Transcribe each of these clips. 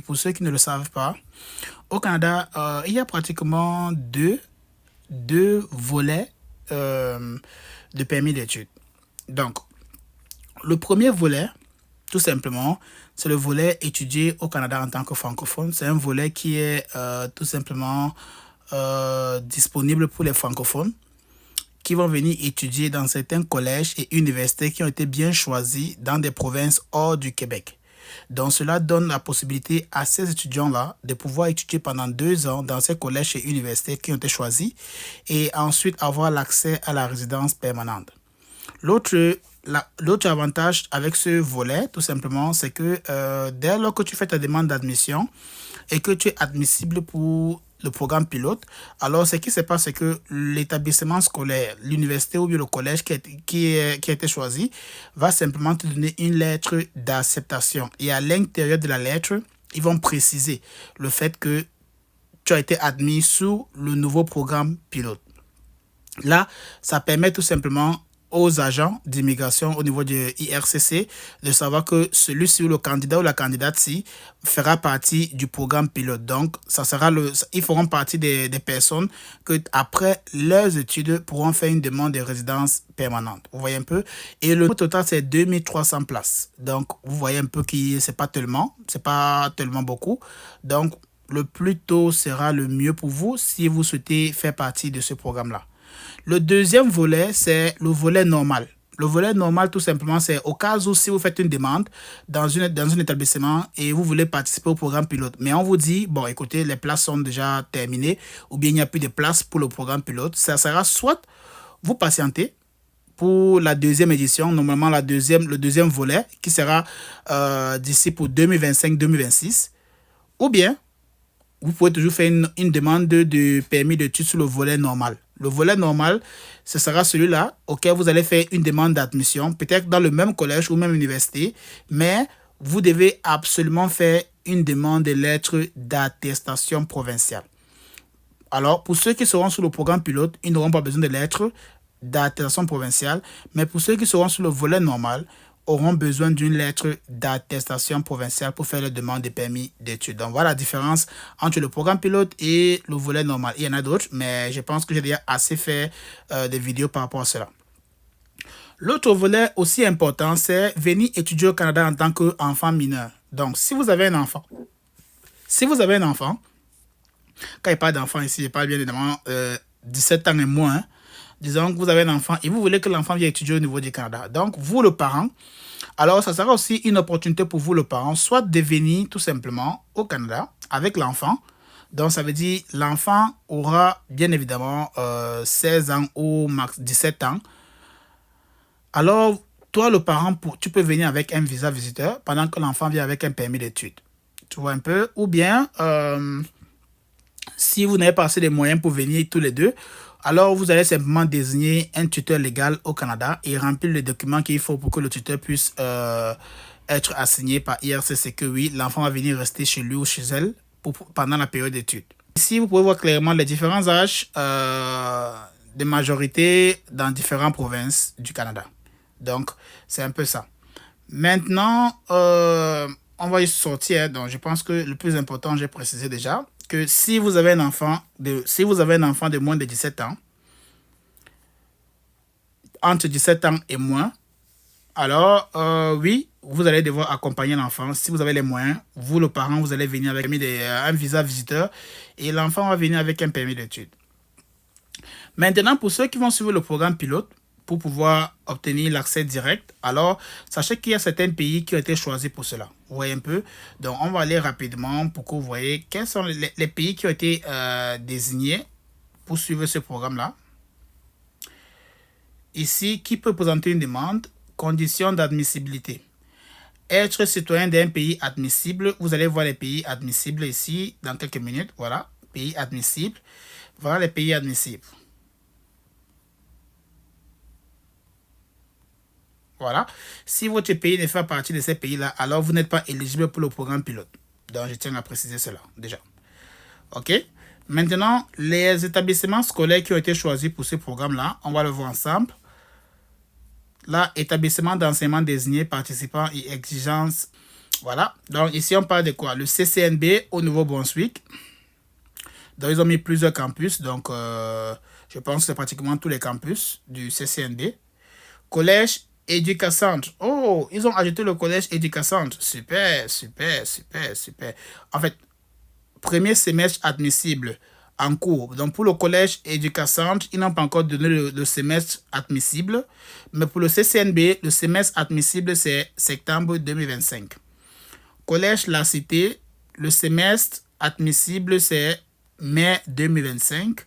Pour ceux qui ne le savent pas, au Canada, il y a pratiquement deux volets de permis d'études. Donc, le premier volet, tout simplement, c'est le volet étudié au Canada en tant que francophone. C'est un volet qui est tout simplement disponible pour les francophones qui vont venir étudier dans certains collèges et universités qui ont été bien choisis dans des provinces hors du Québec. Donc, cela donne la possibilité à ces étudiants-là de pouvoir étudier pendant 2 ans dans ces collèges et universités qui ont été choisis et ensuite avoir l'accès à la résidence permanente. L'autre avantage avec ce volet, tout simplement, c'est que dès lors que tu fais ta demande d'admission et que tu es admissible pour le programme pilote, alors ce qui se passe, c'est que l'établissement scolaire, l'université ou bien le collège qui a été choisi va simplement te donner une lettre d'acceptation. Et à l'intérieur de la lettre, ils vont préciser le fait que tu as été admis sous le nouveau programme pilote. Là, ça permet tout simplement aux agents d'immigration au niveau du IRCC de savoir que celui-ci ou le candidat ou la candidate-ci fera partie du programme pilote. Donc, ils feront partie des personnes que, après leurs études, pourront faire une demande de résidence permanente. Vous voyez un peu? Et le total, c'est 2300 places. Donc, vous voyez un peu que c'est pas tellement beaucoup. Donc, le plus tôt sera le mieux pour vous si vous souhaitez faire partie de ce programme-là. Le deuxième volet, c'est le volet normal. Le volet normal, tout simplement, c'est au cas où si vous faites une demande dans un établissement et vous voulez participer au programme pilote. Mais on vous dit, bon, écoutez, les places sont déjà terminées ou bien il n'y a plus de place pour le programme pilote. Ça sera soit vous patientez pour la deuxième édition, normalement le deuxième volet qui sera d'ici pour 2025-2026, ou bien vous pouvez toujours faire une demande de permis d'études sur le volet normal. Le volet normal, ce sera celui-là auquel vous allez faire une demande d'admission, peut-être dans le même collège ou même université, mais vous devez absolument faire une demande de lettre d'attestation provinciale. Alors, pour ceux qui seront sur le programme pilote, ils n'auront pas besoin de lettre d'attestation provinciale, mais pour ceux qui seront sur le volet normal, auront besoin d'une lettre d'attestation provinciale pour faire la demande de permis d'études. Donc, voilà la différence entre le programme pilote et le volet normal. Il y en a d'autres, mais je pense que j'ai déjà assez fait des vidéos par rapport à cela. L'autre volet aussi important, c'est venir étudier au Canada en tant qu'enfant mineur. Donc, si vous avez un enfant, quand il parle d'enfant ici, je parle bien évidemment 17 ans et moins, hein. Disons que vous avez un enfant et vous voulez que l'enfant vienne étudier au niveau du Canada. Donc, vous, le parent, alors ça sera aussi une opportunité pour vous, le parent, soit de venir tout simplement au Canada avec l'enfant. Donc, ça veut dire l'enfant aura bien évidemment 16 ans ou max 17 ans. Alors, toi, le parent, tu peux venir avec un visa visiteur pendant que l'enfant vient avec un permis d'études. Tu vois un peu? Ou bien, si vous n'avez pas assez de moyens pour venir tous les deux, alors vous allez simplement désigner un tuteur légal au Canada et remplir les documents qu'il faut pour que le tuteur puisse être assigné par IRCC que oui, l'enfant va venir rester chez lui ou chez elle pendant la période d'études. Ici, vous pouvez voir clairement les différents âges de majorité dans différentes provinces du Canada. Donc, c'est un peu ça. Maintenant, on va y sortir. Donc, je pense que le plus important, j'ai précisé déjà, que si vous avez un enfant de moins de 17 ans, entre 17 ans et moins, alors oui, vous allez devoir accompagner l'enfant. Si vous avez les moyens, vous, le parent, vous allez venir avec un visa visiteur et l'enfant va venir avec un permis d'études. Maintenant, pour ceux qui vont suivre le programme pilote, pour pouvoir obtenir l'accès direct, alors sachez qu'il y a certains pays qui ont été choisis pour cela. Vous voyez un peu? Donc, on va aller rapidement pour que vous voyez quels sont les pays qui ont été désignés pour suivre ce programme-là. Ici, qui peut présenter une demande? Conditions d'admissibilité. Être citoyen d'un pays admissible. Vous allez voir les pays admissibles ici dans quelques minutes. Voilà, pays admissibles. Voilà les pays admissibles. Voilà. Si votre pays ne fait pas partie de ces pays-là, alors vous n'êtes pas éligible pour le programme pilote. Donc, je tiens à préciser cela déjà. OK? Maintenant, les établissements scolaires qui ont été choisis pour ce programme-là, on va le voir ensemble. Là, établissement d'enseignement désigné, participants et exigences Voilà. Donc, ici, on parle de quoi? Le CCNB au Nouveau-Brunswick. Donc, ils ont mis plusieurs campus. Donc, je pense que c'est pratiquement tous les campus du CCNB. Collège Éducacentre. Oh, ils ont ajouté le collège Éducacentre. Super, super, super, super. En fait, premier semestre admissible en cours. Donc, pour le collège Éducacentre, ils n'ont pas encore donné le semestre admissible. Mais pour le CCNB, le semestre admissible, c'est septembre 2025. Collège La Cité, le semestre admissible, c'est mai 2025.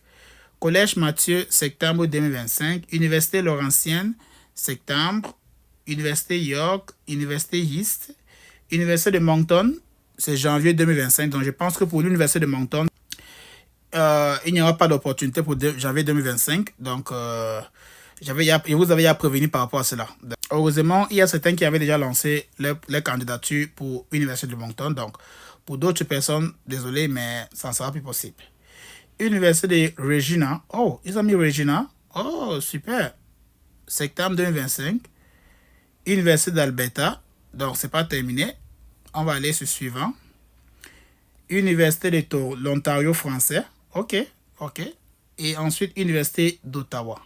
Collège Mathieu, septembre 2025. Université Laurentienne, septembre. Université York, Université East. Université de Moncton, c'est janvier 2025. Donc, je pense que pour l'Université de Moncton, il n'y aura pas d'opportunité pour janvier 2025. Donc, je vous avais prévenu par rapport à cela. Heureusement, il y a certains qui avaient déjà lancé leur candidature pour l'Université de Moncton. Donc, pour d'autres personnes, désolé, mais ça ne sera plus possible. Université de Regina. Oh, ils ont mis Regina. Oh, super. Septembre 2025. Université d'Alberta. Donc, c'est pas terminé. On va aller sur le suivant. Université de l'Ontario français. OK, OK. Et ensuite, Université d'Ottawa.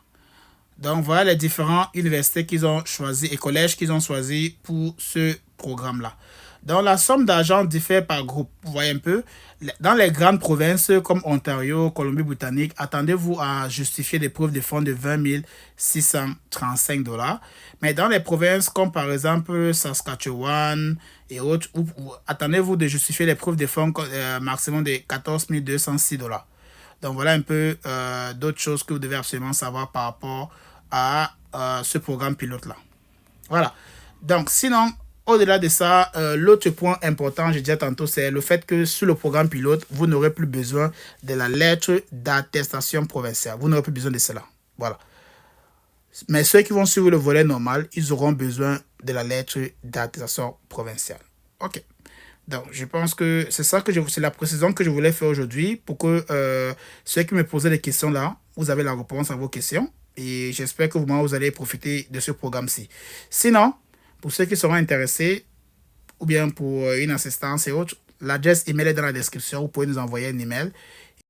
Donc, voilà les différentes universités qu'ils ont choisies et collèges qu'ils ont choisis pour ce programme-là. Donc, la somme d'argent diffère par groupe. Vous voyez un peu. Dans les grandes provinces comme Ontario, Colombie-Britannique, attendez-vous à justifier des preuves de fonds de 20 635 $. Mais dans les provinces comme par exemple Saskatchewan et autres, attendez-vous de justifier les preuves de fonds maximum de 14 206 $. Donc, voilà un peu d'autres choses que vous devez absolument savoir par rapport à ce programme pilote-là. Voilà. Donc, sinon, au-delà de ça, l'autre point important, je disais tantôt, c'est le fait que sur le programme pilote, vous n'aurez plus besoin de la lettre d'attestation provinciale. Vous n'aurez plus besoin de cela. Voilà. Mais ceux qui vont suivre le volet normal, ils auront besoin de la lettre d'attestation provinciale. OK. Donc, je pense que c'est la précision que je voulais faire aujourd'hui pour que ceux qui me posaient des questions là, vous avez la réponse à vos questions. Et j'espère que vous allez profiter de ce programme-ci. Sinon, pour ceux qui seront intéressés, ou bien pour une assistance et autres, l'adresse email est dans la description. Vous pouvez nous envoyer un email